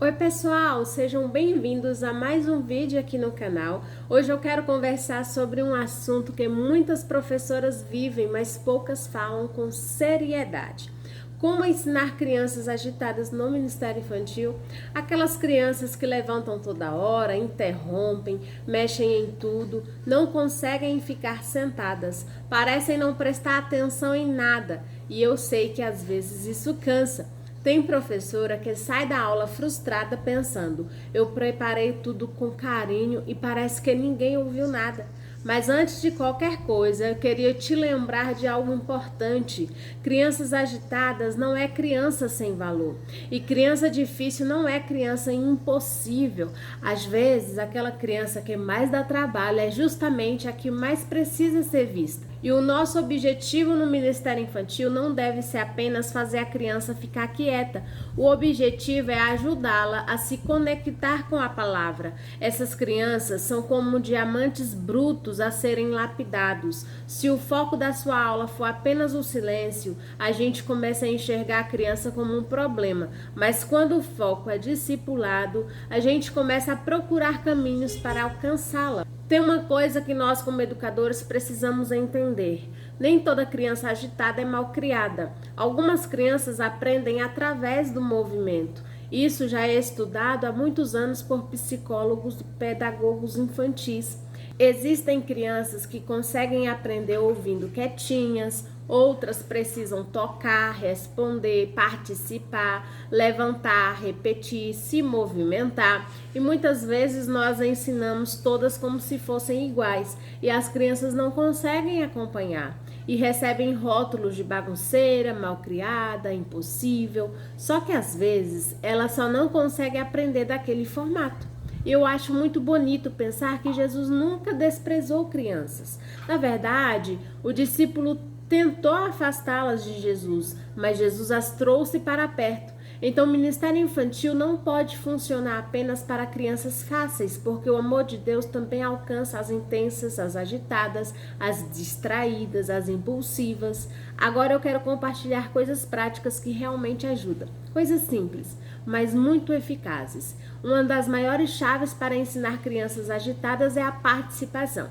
Oi pessoal, sejam bem-vindos a mais um vídeo aqui no canal. Hoje eu quero conversar sobre um assunto que muitas professoras vivem, mas poucas falam com seriedade. Como ensinar crianças agitadas no Ministério Infantil? Aquelas crianças que levantam toda hora, interrompem, mexem em tudo, não conseguem ficar sentadas, parecem não prestar atenção em nada. E eu sei que às vezes isso cansa. Tem professora que sai da aula frustrada pensando: eu preparei tudo com carinho e parece que ninguém ouviu nada. Mas antes de qualquer coisa, eu queria te lembrar de algo importante. Crianças agitadas não é criança sem valor. E criança difícil não é criança impossível. Às vezes, aquela criança que mais dá trabalho é justamente a que mais precisa ser vista. E o nosso objetivo no Ministério Infantil não deve ser apenas fazer a criança ficar quieta. O objetivo é ajudá-la a se conectar com a palavra. Essas crianças são como diamantes brutos a serem lapidados. Se o foco da sua aula for apenas o silêncio, a gente começa a enxergar a criança como um problema. Mas quando o foco é discipulado, a gente começa a procurar caminhos para alcançá-la. Tem uma coisa que nós, como educadores, precisamos entender. Nem toda criança agitada é mal criada. Algumas crianças aprendem através do movimento. Isso já é estudado há muitos anos por psicólogos e pedagogos infantis. Existem crianças que conseguem aprender ouvindo quietinhas, outras precisam tocar, responder, participar, levantar, repetir, se movimentar. E muitas vezes nós ensinamos todas como se fossem iguais e as crianças não conseguem acompanhar e recebem rótulos de bagunceira, malcriada, impossível. Só que às vezes elas só não conseguem aprender daquele formato. Eu acho muito bonito pensar que Jesus nunca desprezou crianças. Na verdade, o discípulo tentou afastá-las de Jesus, mas Jesus as trouxe para perto. Então, o ministério infantil não pode funcionar apenas para crianças fáceis, porque o amor de Deus também alcança as intensas, as agitadas, as distraídas, as impulsivas. Agora eu quero compartilhar coisas práticas que realmente ajudam. Coisas simples, mas muito eficazes. Uma das maiores chaves para ensinar crianças agitadas é a participação.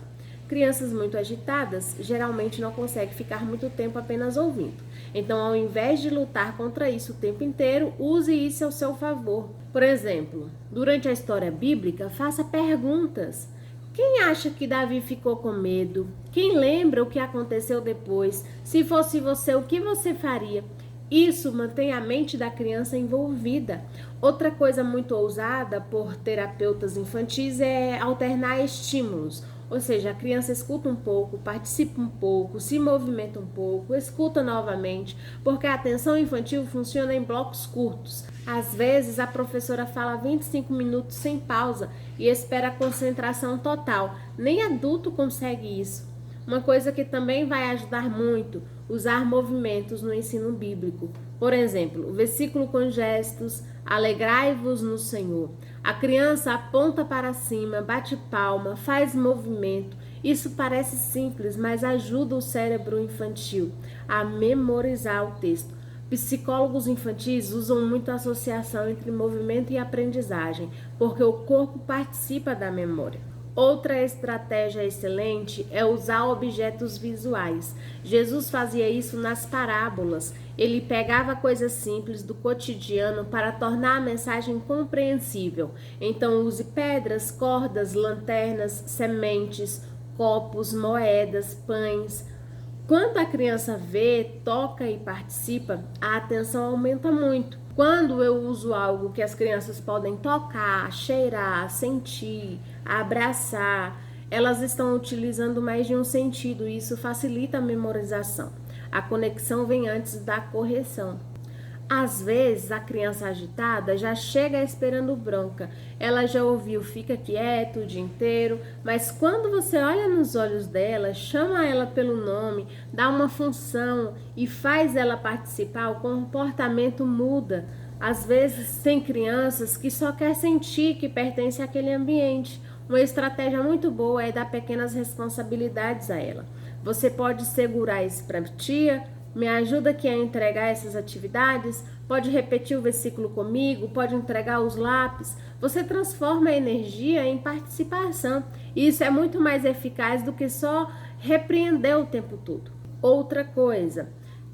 Crianças muito agitadas geralmente não conseguem ficar muito tempo apenas ouvindo. Então, ao invés de lutar contra isso o tempo inteiro, use isso ao seu favor. Por exemplo, durante a história bíblica, faça perguntas. Quem acha que Davi ficou com medo? Quem lembra o que aconteceu depois? Se fosse você, o que você faria? Isso mantém a mente da criança envolvida. Outra coisa muito ousada por terapeutas infantis é alternar estímulos. Ou seja, a criança escuta um pouco, participa um pouco, se movimenta um pouco, escuta novamente, porque a atenção infantil funciona em blocos curtos. Às vezes, a professora fala 25 minutos sem pausa e espera a concentração total. Nem adulto consegue isso. Uma coisa que também vai ajudar muito, usar movimentos no ensino bíblico. Por exemplo, o versículo com gestos, alegrai-vos no Senhor. A criança aponta para cima, bate palma, faz movimento. Isso parece simples, mas ajuda o cérebro infantil a memorizar o texto. Psicólogos infantis usam muito a associação entre movimento e aprendizagem, porque o corpo participa da memória. Outra estratégia excelente é usar objetos visuais. Jesus fazia isso nas parábolas. Ele pegava coisas simples do cotidiano para tornar a mensagem compreensível. Então use pedras, cordas, lanternas, sementes, copos, moedas, pães. Quando a criança vê, toca e participa, a atenção aumenta muito. Quando eu uso algo que as crianças podem tocar, cheirar, sentir, abraçar, elas estão utilizando mais de um sentido e isso facilita a memorização. A conexão vem antes da correção. Às vezes, a criança agitada já chega esperando bronca. Ela já ouviu fica quieto o dia inteiro, mas quando você olha nos olhos dela, chama ela pelo nome, dá uma função e faz ela participar, o comportamento muda. Às vezes, tem crianças que só quer sentir que pertence àquele ambiente. Uma estratégia muito boa é dar pequenas responsabilidades a ela. Você pode segurar isso para a tia, Me ajuda aqui a entregar essas atividades? Pode repetir o versículo comigo? Pode entregar os lápis? Você transforma a energia em participação. E isso é muito mais eficaz do que só repreender o tempo todo. Outra coisa,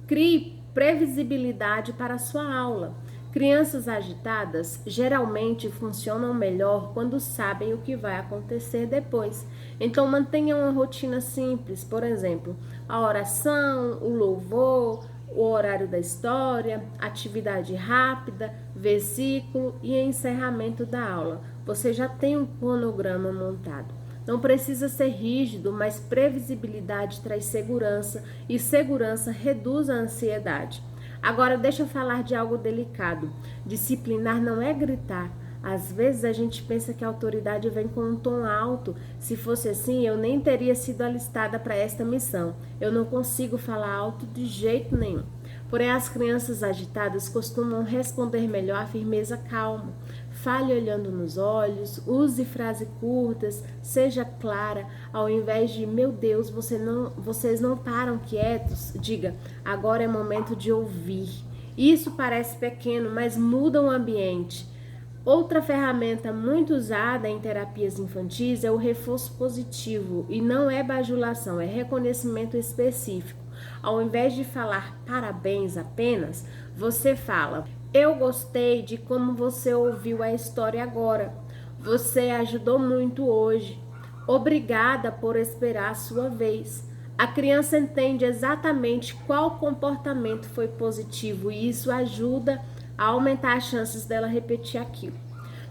crie previsibilidade para a sua aula. Crianças agitadas geralmente funcionam melhor quando sabem o que vai acontecer depois. Então mantenha uma rotina simples, por exemplo, a oração, o louvor, o horário da história, atividade rápida, versículo e encerramento da aula. Você já tem um cronograma montado. Não precisa ser rígido, mas previsibilidade traz segurança e segurança reduz a ansiedade. Agora deixa eu falar de algo delicado. Disciplinar não é gritar. Às vezes a gente pensa que a autoridade vem com um tom alto. Se fosse assim, eu nem teria sido alistada para esta missão. Eu não consigo falar alto de jeito nenhum. Porém, as crianças agitadas costumam responder melhor à firmeza calma. Fale olhando nos olhos, use frases curtas, seja clara. Ao invés de, meu Deus, vocês não param quietos, diga, agora é momento de ouvir. Isso parece pequeno, mas muda o ambiente. Outra ferramenta muito usada em terapias infantis é o reforço positivo, e não é bajulação, é reconhecimento específico. Ao invés de falar parabéns apenas, você fala, eu gostei de como você ouviu a história agora. Você ajudou muito hoje. Obrigada por esperar a sua vez. A criança entende exatamente qual comportamento foi positivo e isso ajuda a aumentar as chances dela repetir aquilo.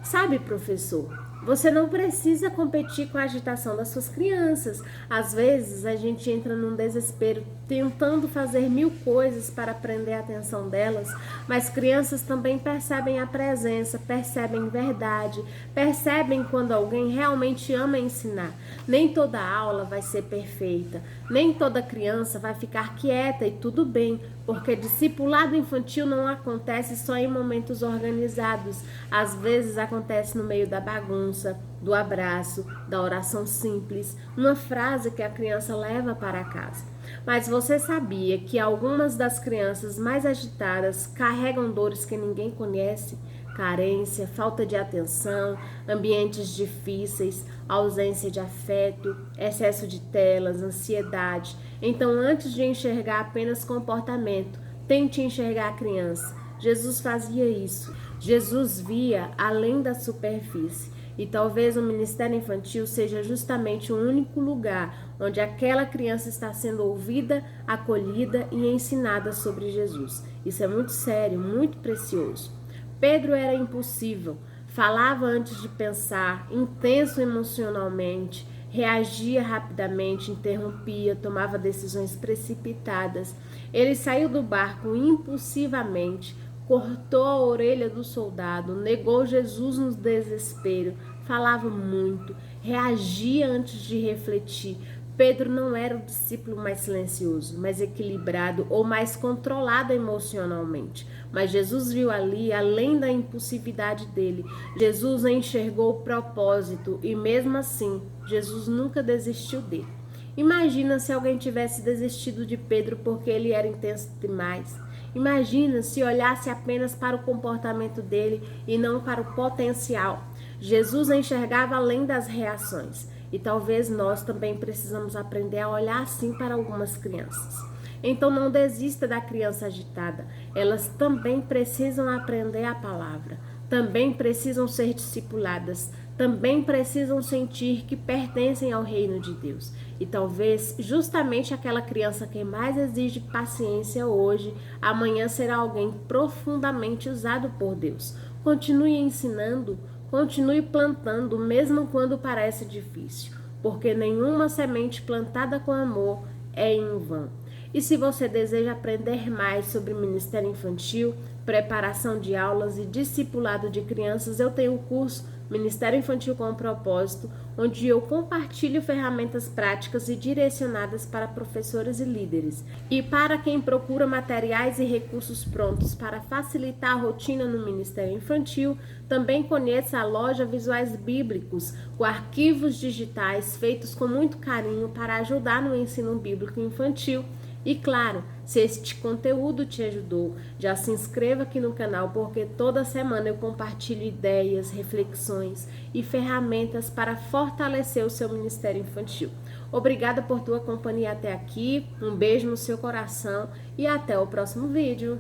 Sabe, professor, você não precisa competir com a agitação das suas crianças. Às vezes a gente entra num desespero tentando fazer 1000 coisas para prender a atenção delas, mas crianças também percebem a presença, percebem verdade, percebem quando alguém realmente ama ensinar. Nem toda aula vai ser perfeita, nem toda criança vai ficar quieta e tudo bem, porque discipulado infantil não acontece só em momentos organizados. Às vezes acontece no meio da bagunça, do abraço, da oração simples, uma frase que a criança leva para casa. Mas você sabia que algumas das crianças mais agitadas carregam dores que ninguém conhece? Carência, falta de atenção, ambientes difíceis, ausência de afeto, excesso de telas, ansiedade. Então, antes de enxergar apenas comportamento, tente enxergar a criança. Jesus fazia isso. Jesus via além da superfície. E talvez o Ministério Infantil seja justamente o único lugar onde aquela criança está sendo ouvida, acolhida e ensinada sobre Jesus. Isso é muito sério, muito precioso. Pedro era impossível, falava antes de pensar, intenso emocionalmente, reagia rapidamente, interrompia, tomava decisões precipitadas. Ele saiu do barco impulsivamente, cortou a orelha do soldado, negou Jesus no desespero, falava muito, reagia antes de refletir. Pedro não era o discípulo mais silencioso, mais equilibrado ou mais controlado emocionalmente. Mas Jesus viu ali, além da impulsividade dele, Jesus enxergou o propósito e mesmo assim, Jesus nunca desistiu dele. Imagina se alguém tivesse desistido de Pedro porque ele era intenso demais. Imagina se olhasse apenas para o comportamento dele e não para o potencial. Jesus enxergava além das reações. E talvez nós também precisamos aprender a olhar assim para algumas crianças. Então não desista da criança agitada. Elas também precisam aprender a palavra. Também precisam ser discipuladas. Também precisam sentir que pertencem ao reino de Deus. E talvez justamente aquela criança que mais exige paciência hoje, amanhã será alguém profundamente usado por Deus. Continue ensinando. Continue plantando, mesmo quando parece difícil, porque nenhuma semente plantada com amor é em vão. E se você deseja aprender mais sobre ministério infantil, preparação de aulas e discipulado de crianças, eu tenho o curso Ministério Infantil com Propósito, onde eu compartilho ferramentas práticas e direcionadas para professores e líderes. E para quem procura materiais e recursos prontos para facilitar a rotina no Ministério Infantil, também conheça a loja Visuais Bíblicos, com arquivos digitais feitos com muito carinho para ajudar no ensino bíblico infantil. E claro, se este conteúdo te ajudou, já se inscreva aqui no canal, porque toda semana eu compartilho ideias, reflexões e ferramentas para fortalecer o seu Ministério Infantil. Obrigada por tua companhia até aqui, um beijo no seu coração e até o próximo vídeo.